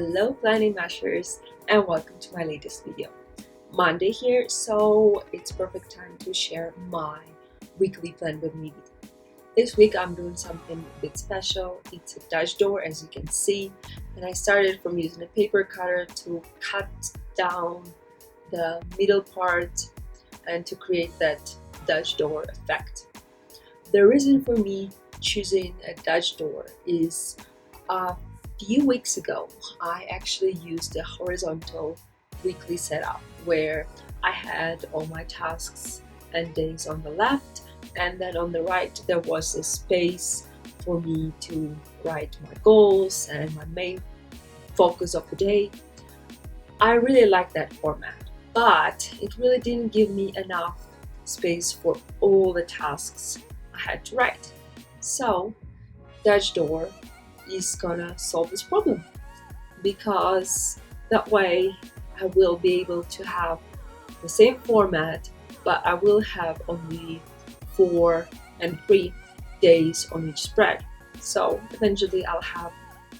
Hello planning mashers and welcome to my latest video. Monday here, so it's perfect time to share my weekly plan with me. This week I'm doing something a bit special. It's a Dutch door, as you can see, and I started from using a paper cutter to cut down the middle part and to create that Dutch door effect. The reason for me choosing a Dutch door is a few weeks ago I actually used a horizontal weekly setup where I had all my tasks and days on the left, and then on the right there was a space for me to write my goals and my main focus of the day. I really like that format, but it really didn't give me enough space for all the tasks I had to write. So Dutch door is gonna solve this problem, because that way I will be able to have the same format, but I will have only 4 and 3 days on each spread. So eventually I'll have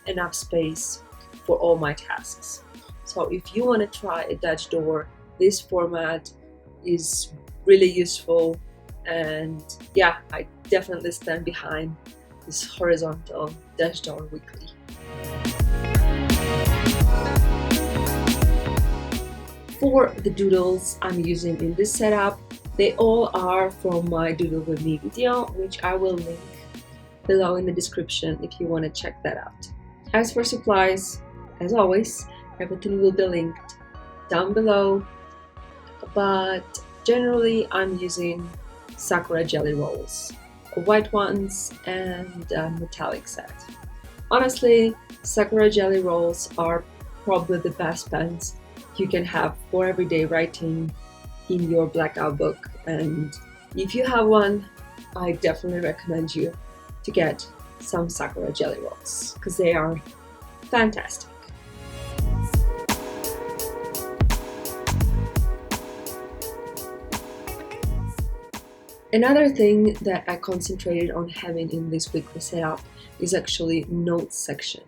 enough space for all my tasks. So if you want to try a Dutch door, this format is really useful, and yeah, I definitely stand behind this horizontal Dutch door weekly. For the doodles I'm using in this setup, they all are from my Doodle With Me video, which I will link below in the description if you want to check that out. As for supplies, as always, everything will be linked down below, but generally I'm using Sakura jelly rolls, white ones and a metallic set. Honestly, Sakura jelly rolls are probably the best pens you can have for everyday writing in your blackout book, and if you have one, I definitely recommend you to get some Sakura jelly rolls because they are fantastic. Another thing that I concentrated on having in this weekly setup is actually notes section.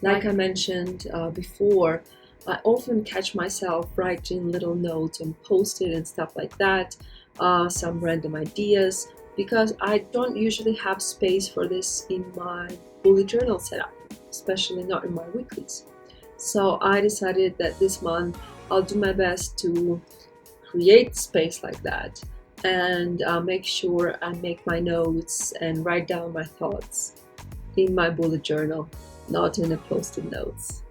Like I mentioned before, I often catch myself writing little notes on Post-it and stuff like that, some random ideas, because I don't usually have space for this in my bullet journal setup, especially not in my weeklies. So I decided that this month I'll do my best to create space like that and make sure I make my notes and write down my thoughts in my bullet journal, not in the Post-it notes.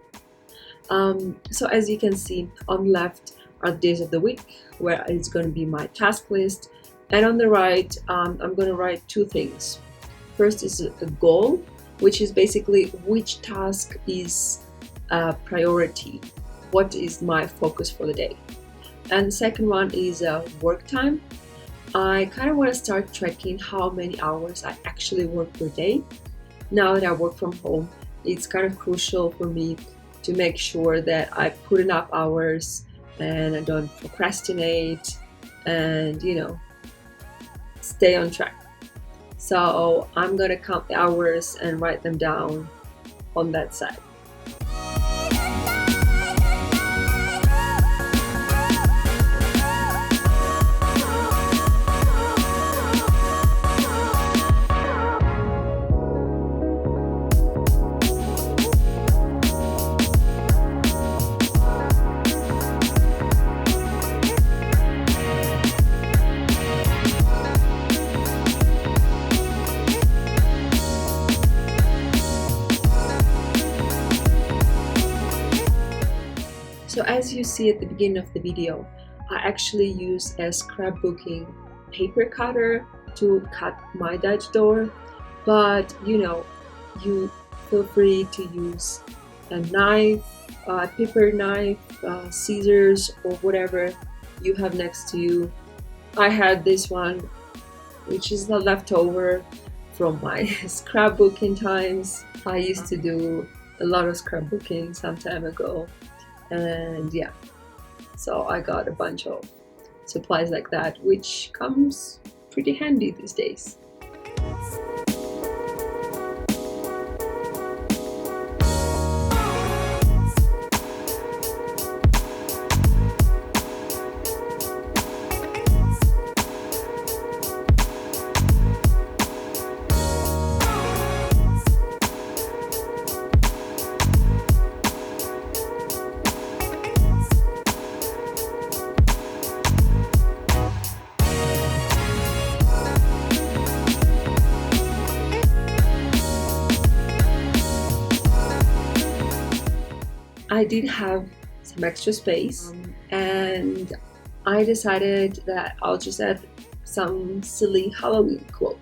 So as you can see, on the left are the days of the week where it's going to be my task list, and on the right I'm going to write 2 things. First is a goal, which is basically which task is a priority, what is my focus for the day. And the second one is work time. I kind of want to start tracking how many hours I actually work per day. Now that I work from home, it's kind of crucial for me to make sure that I put enough hours and I don't procrastinate and, stay on track. So I'm gonna count the hours and write them down on that side. So as you see at the beginning of the video, I actually use a scrapbooking paper cutter to cut my Dutch door, but you feel free to use a knife, a paper knife, scissors, or whatever you have next to you. I had this one, which is the leftover from my scrapbooking times. I used to do a lot of scrapbooking some time ago. And yeah, so I got a bunch of supplies like that, which comes pretty handy these days. I did have some extra space, and I decided that I'll just add some silly Halloween quote.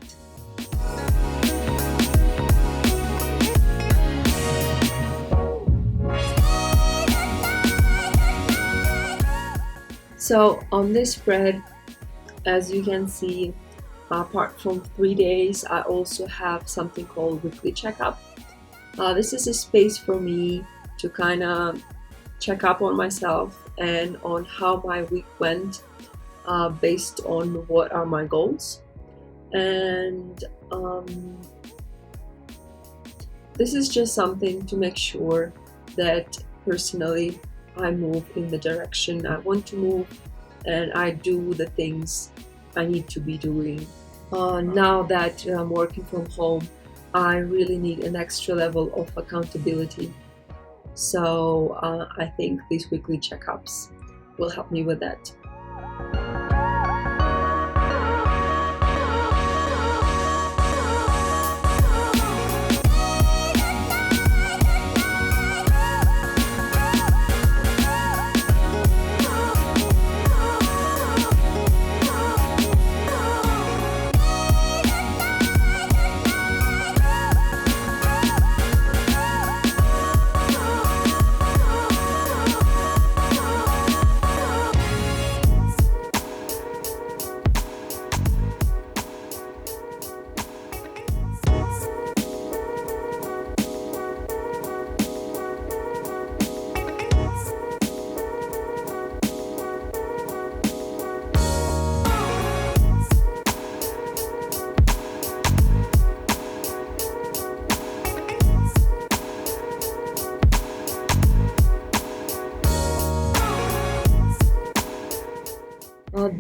So on this spread, as you can see, apart from 3 days, I also have something called weekly checkup. This is a space for me to kind of check up on myself and on how my week went, based on what are my goals. And this is just something to make sure that personally I move in the direction I want to move, and I do the things I need to be doing. Now that I'm working from home, I really need an extra level of accountability. So I think these weekly checkups will help me with that.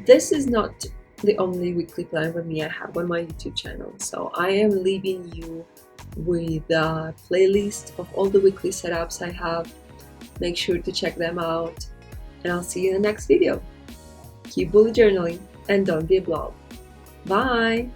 This is not the only weekly plan with me I have on my YouTube channel, so I am leaving you with a playlist of all the weekly setups I have. Make sure to check them out, and I'll see you in the next video. Keep bullet journaling and don't be a blob. Bye!